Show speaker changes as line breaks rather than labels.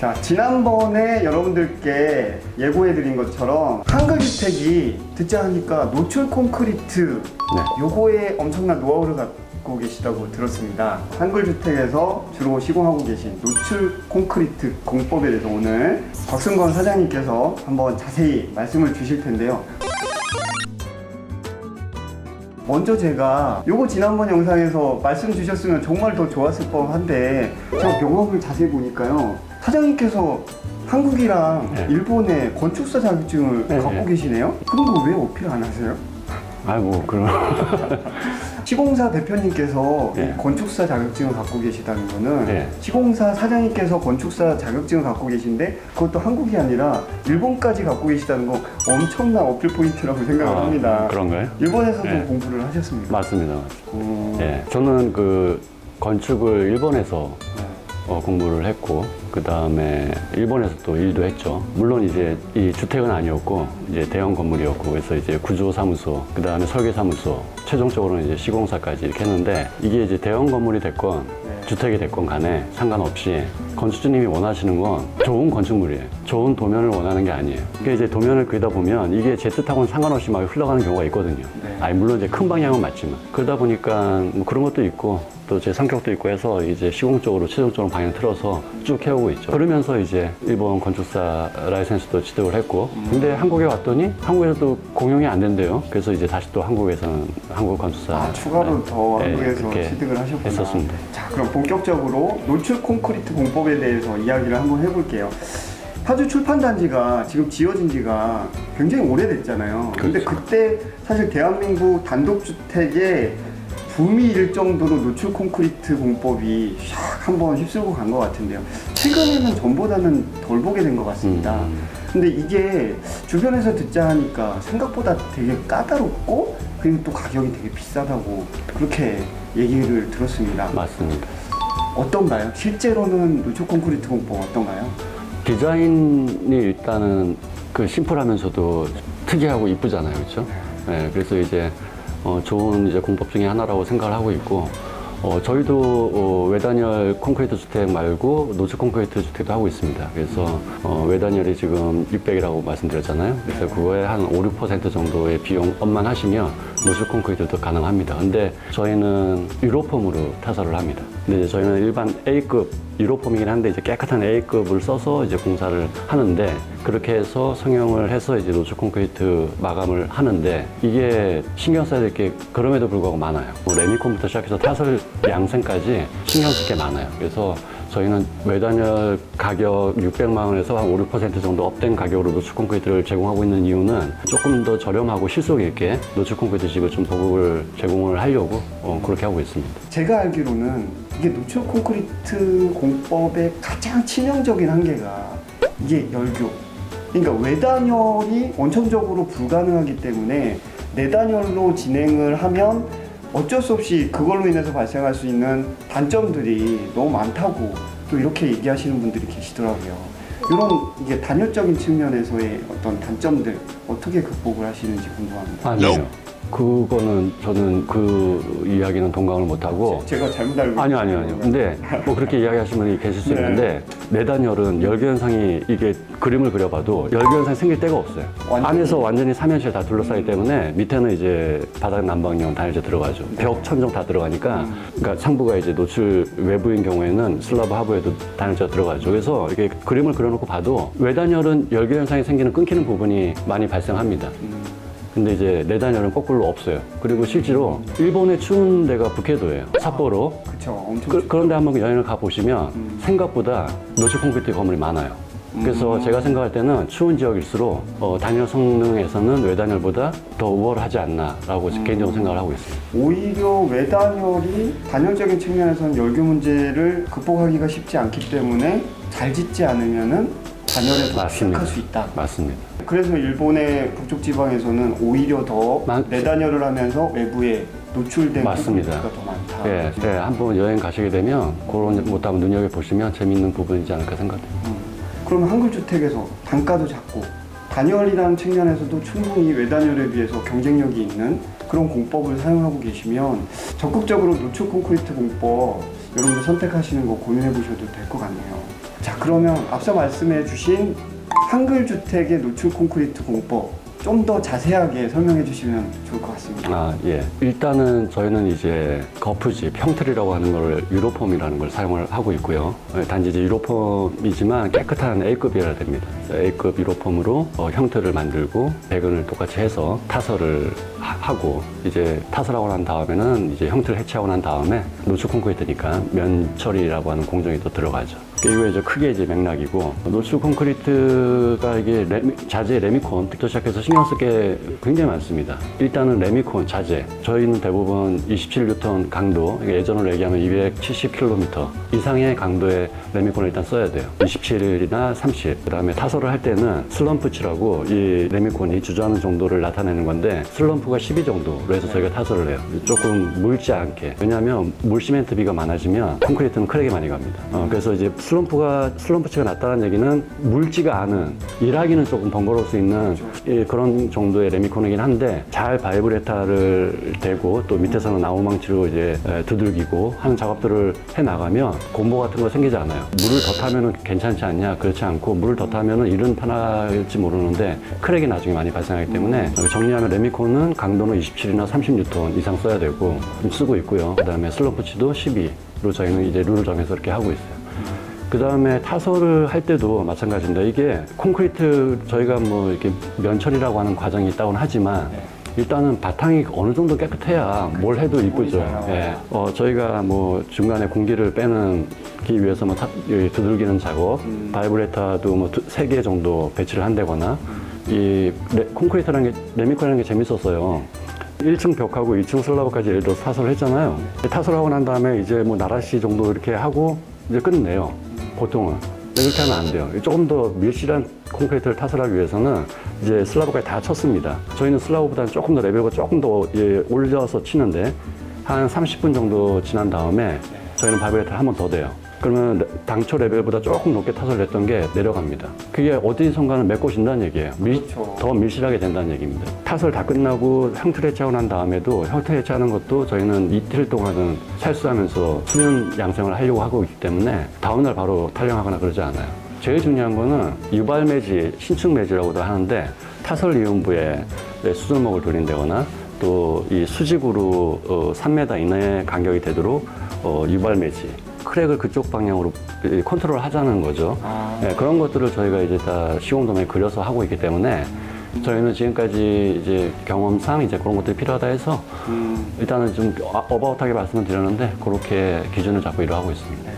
자, 지난번에 여러분들께 예고해드린 것처럼 한글주택이 듣자 하니까 노출 콘크리트 요거에 엄청난 노하우를 갖고 계시다고 들었습니다. 한글주택에서 주로 시공하고 계신 노출 콘크리트 공법에 대해서 오늘 곽승건 사장님께서 한번 자세히 말씀을 주실 텐데요. 먼저 제가 요거 지난번 영상에서 말씀 주셨으면 정말 더 좋았을 법한데 제가 명함을 자세히 보니까요, 사장님께서 한국이랑 일본의 건축사 자격증을 갖고 계시네요? 그런 거 왜 어필 안 하세요?
아이고, 그럼.
시공사 대표님께서 건축사 자격증을 갖고 계시다는 거는 시공사 사장님께서 건축사 자격증을 갖고 계신데 그것도 한국이 아니라 일본까지 갖고 계시다는 거 엄청난 어필 포인트라고 생각을 합니다.
그런가요?
일본에서도 공부를 하셨습니까?
맞습니다. 저는 그 건축을 일본에서 공부를 했고, 그 다음에 일본에서 또 일도 했죠. 물론 이제 이 주택은 아니었고 이제 대형 건물이었고, 그래서 이제 구조사무소, 그 다음에 설계사무소, 최종적으로는 이제 시공사까지 이렇게 했는데, 이게 이제 대형 건물이 됐건 주택이 됐건 간에 상관없이 건축주님이 원하시는 건 좋은 건축물이에요. 좋은 도면을 원하는 게 아니에요. 그러니까 이제 도면을 그리다 보면 이게 제 뜻하고는 상관없이 막 흘러가는 경우가 있거든요. 아니, 물론 이제 큰 방향은 맞지만, 그러다 보니까 뭐 그런 것도 있고 또 제 성격도 있고 해서 이제 시공 쪽으로 최종적으로 방향 틀어서 쭉 해오고 있죠. 그러면서 이제 일본 건축사 라이센스도 취득을 했고, 근데 한국에 왔더니 한국에서도 공용이 안 된대요. 그래서 이제 다시 또 한국에서는 한국 건축사
추가로 더 한국에서 취득을 하셨구나.
했었습니다.
자, 그럼 본격적으로 노출 콘크리트 공법에 대해서 이야기를 한번 해볼게요. 파주 출판단지가 지금 지어진 지가 굉장히 오래됐잖아요. 근데 그때 사실 대한민국 단독주택에 붐이 일 정도로 노출 콘크리트 공법이 샥 한번 휩쓸고 간 것 같은데요. 최근에는 전보다는 덜 보게 된 것 같습니다. 근데 이게 주변에서 듣자 하니까 생각보다 되게 까다롭고, 그리고 또 가격이 되게 비싸다고 그렇게 얘기를 들었습니다.
맞습니다.
어떤가요? 실제로는 노출 콘크리트 공법 어떤가요?
디자인이 일단은 그 심플하면서도 특이하고 이쁘잖아요, 그렇죠? 네, 그래서 이제 좋은 이제 공법 중에 하나라고 생각을 하고 있고, 저희도 외단열 콘크리트 주택 말고 노출 콘크리트 주택도 하고 있습니다. 그래서 외단열이 지금 600이라고 말씀드렸잖아요. 그래서 그거에 한 5, 6% 정도의 비용업만 하시면 노출 콘크리트도 가능합니다. 근데 저희는 유로폼으로 타설을 합니다. 근데 이제 저희는 일반 A급 유로폼이긴 한데 이제 깨끗한 A급을 써서 이제 공사를 하는데, 그렇게 해서 성형을 해서 이제 노출 콘크리트 마감을 하는데, 이게 신경 써야 될 게 그럼에도 불구하고 많아요. 뭐 레미콘부터 시작해서 타설 양생까지 신경 쓸 게 많아요. 그래서 저희는 외단열 가격 600만 원에서 한 5, 6% 정도 업된 가격으로 노출 콘크리트를 제공하고 있는 이유는 조금 더 저렴하고 실속 있게 노출 콘크리트 집을 좀 보급을 제공을 하려고 그렇게 하고 있습니다.
제가 알기로는 이게 노출 콘크리트 공법의 가장 치명적인 한계가 이게 열교. 그러니까 외단열이 원천적으로 불가능하기 때문에 내단열로 진행을 하면 어쩔 수 없이 그걸로 인해서 발생할 수 있는 단점들이 너무 많다고 또 이렇게 얘기하시는 분들이 계시더라고요. 이런 이게 단열적인 측면에서의 어떤 단점들 어떻게 극복을 하시는지 궁금합니다.
아니요. 그거는 저는 그 이야기는 동감을 못하고.
제가 잘못 알고 있는
아니요. 근데 뭐 그렇게 이야기하시는 분이 계실 수 있는데, 내단열은 열교 현상이, 이게 그림을 그려봐도 열교 현상이 생길 데가 없어요. 안에서 완전히 삼연실 다 둘러싸기 때문에 밑에는 이제 바닥 난방용 단열재 들어가죠. 벽 천정 다 들어가니까, 그러니까 상부가 이제 노출 외부인 경우에는 슬라브 하부에도 단열재가 들어가죠. 그래서 이게 그림을 그려놓고 봐도 외단열은 열교 현상이 생기는 끊기는 부분이 많이 발생합니다. 근데 이제 내단열은 거꾸로 없어요. 그리고 실제로 일본의 추운 데가 북해도예요. 삿포로.
그쵸, 엄청
그런데 한번 여행을 가보시면 생각보다 노출 콘크리트 건물이 많아요. 그래서 제가 생각할 때는 추운 지역일수록 단열 성능에서는 외단열보다 더 우월하지 않나라고 개인적으로 생각을 하고 있습니다.
오히려 외단열이 단열적인 측면에서는 열교 문제를 극복하기가 쉽지 않기 때문에 잘 짓지 않으면은 단열에 더 취약할 수 있다.
맞습니다.
그래서 일본의 북쪽 지방에서는 오히려 더 내단열을 하면서 외부에 노출된 콘크리트가 더 많다.
예, 한번 여행 가시게 되면 그런 것도 한번 눈여겨보시면 재미있는 부분이지 않을까 생각해요.
그러면 한글주택에서 단가도 작고 단열이라는 측면에서도 충분히 외단열에 비해서 경쟁력이 있는 그런 공법을 사용하고 계시면 적극적으로 노출 콘크리트 공법 여러분들 선택하시는 거 고민해 보셔도 될 것 같네요. 자, 그러면 앞서 말씀해 주신 한글 주택의 노출 콘크리트 공법 좀 더 자세하게 설명해 주시면 좋을 것 같습니다.
아, 예. 일단은 저희는 이제 거푸집, 형틀이라고 하는 걸 유로폼이라는 걸 사용을 하고 있고요. 단지 이제 유로폼이지만 깨끗한 A급이어야 됩니다. 그래서 A급 유로폼으로 형틀을 만들고 배근을 똑같이 해서 타설을 하고 이제 타설하고 난 다음에는 이제 형틀 해체하고 난 다음에 노출 콘크리트니까 면 처리라고 하는 공정이 또 들어가죠. 이거 이제 크게 이제 맥락이고 노출 콘크리트가 이게 자재 레미콘부터 시작해서 신경 쓸 게 굉장히 많습니다. 일단은 레미콘 자재 저희는 대부분 27N 강도 예전으로 얘기하면 270km 이상의 강도의 레미콘을 일단 써야 돼요. 27이나 30 그다음에 타설을 할 때는 슬럼프치라고 이 레미콘이 주저하는 정도를 나타내는 건데 슬럼프가 12 정도로 해서 저희가 타설을 해요. 조금 묽지 않게 왜냐하면 물시멘트비가 많아지면 콘크리트는 크랙이 많이 갑니다. 그래서 이제 슬럼프치가 낮다는 얘기는 묽지가 않은 일하기는 조금 번거로울 수 있는 그런 정도의 레미콘이긴 한데 잘 바이브레타를 대고 또 밑에서는 나무망치로 이제 두들기고 하는 작업들을 해 나가면 곰보 같은 거 생기지 않아요. 물을 더 타면은 괜찮지 않냐? 그렇지 않고 물을 더 타면은 일은 편할지 모르는데 크랙이 나중에 많이 발생하기 때문에 정리하면 레미콘은 강도는 27이나 30N 이상 써야 되고 쓰고 있고요. 그다음에 슬럼프치도 12로 저희는 이제 룰을 정해서 이렇게 하고 있어요. 그 다음에 타설을 할 때도 마찬가지입니다. 이게 콘크리트 저희가 뭐 이렇게 면처리라고 하는 과정이 있다고는 하지만 일단은 바탕이 어느 정도 깨끗해야 뭘 해도 이쁘죠. 예. 저희가 뭐 중간에 공기를 빼는기 위해서 뭐 두들기는 작업, 바이브레타도 뭐 3개 정도 배치를 한다거나 이 콘크리트라는 게 레미콘이라는 게 재밌었어요. 1층 벽하고 2층 슬라브까지 예를 들어서 타설을 했잖아요. 타설하고 난 다음에 이제 뭐 나라시 정도 이렇게 하고 이제 끝내요. 보통은. 이렇게 하면 안 돼요. 조금 더 밀실한 콘크리트를 타설하기 위해서는 이제 슬라브까지 다 쳤습니다. 저희는 슬라브보다는 조금 더 레벨을 조금 더 올려서 치는데 한 30분 정도 지난 다음에 저희는 바이브레터를 한 번 더 대요. 그러면 당초 레벨보다 조금 높게 타설을 했던 게 내려갑니다. 그게 어디선가는 메꿔진다는 얘기예요. 더 밀실하게 된다는 얘기입니다. 타설 다 끝나고 형틀 해체하고 난 다음에도 형틀 해체하는 것도 저희는 이틀 동안은 살수하면서 수면 양성을 하려고 하고 있기 때문에 다음날 바로 탈영하거나 그러지 않아요. 제일 중요한 거는 유발 매지, 신축 매지라고도 하는데 타설 이음부에 수조목을 돌린다거나 또 이 수직으로 3m 이내 간격이 되도록 유발 매지 크랙을 그쪽 방향으로 컨트롤 하자는 거죠. 네, 그런 것들을 저희가 이제 다 시공도면에 그려서 하고 있기 때문에 저희는 지금까지 이제 경험상 이제 그런 것들이 필요하다 해서 일단은 좀 어바웃하게 말씀을 드렸는데 그렇게 기준을 잡고 일을 하고 있습니다.